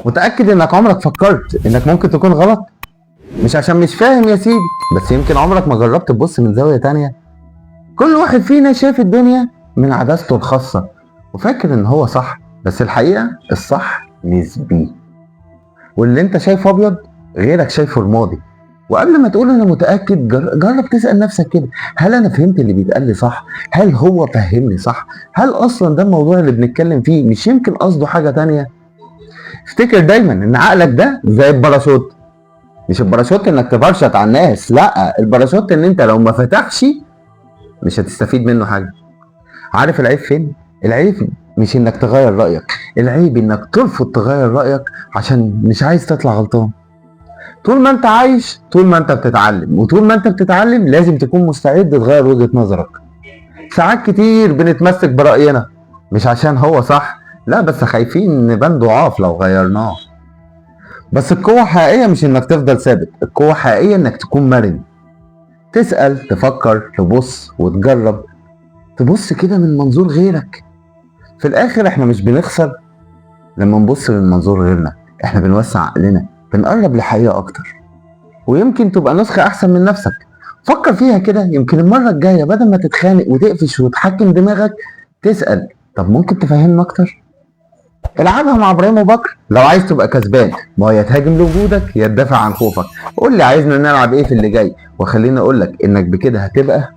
متأكد انك عمرك فكرت انك ممكن تكون غلط؟ مش عشان مش فاهم يا سيدي، بس يمكن عمرك ما جربت تبص من زاوية تانية. كل واحد فينا شايف الدنيا من عدسته الخاصة وفاكر ان هو صح، بس الحقيقة الصح نسبي، واللي انت شايفه ابيض غيرك شايفه رمادي. وقبل ما تقول انا متأكد، جرب تسأل نفسك كده: هل انا فهمت اللي بيتقال لي صح؟ هل هو فهمني صح؟ هل اصلا ده الموضوع اللي بنتكلم فيه مش يمكن قصده حاجة تانية؟ افتكر دايما ان عقلك ده زي الباراشوت. مش الباراشوت انك تبرشط على الناس، لا، الباراشوت ان انت لو ما فتحش مش هتستفيد منه حاجه. عارف العيب فين؟ العيب مش انك تغير رايك، العيب انك ترفض تغير رايك عشان مش عايز تطلع غلطان. طول ما انت عايش، طول ما انت بتتعلم، وطول ما انت بتتعلم لازم تكون مستعد تغير وجهه نظرك. ساعات كتير بنتمسك براينا مش عشان هو صح، لا، بس خايفين نبان ضعاف لو غيرناه. بس القوة الحقيقية مش انك تفضل ثابت، القوة الحقيقية انك تكون مرن، تسأل، تفكر، تبص وتجرب، تبص كده من منظور غيرك. في الاخر احنا مش بنخسر لما نبص من منظور غيرنا، احنا بنوسع عقلنا، بنقرب لحقيقة اكتر، ويمكن تبقى نسخة احسن من نفسك. فكر فيها كده، يمكن المرة الجاية بدل ما تتخانق وتقفش وتحكم دماغك تسأل: طب ممكن تفهمنا اكتر؟ العبها مع ابراهيم وبكر. لو عايز تبقى كسبان، ما هو يا تهاجم لوجودك يا تدافع عن خوفك. قول لي عايزنا نلعب ايه في اللي جاي، وخليني اقول لك انك بكده هتبقى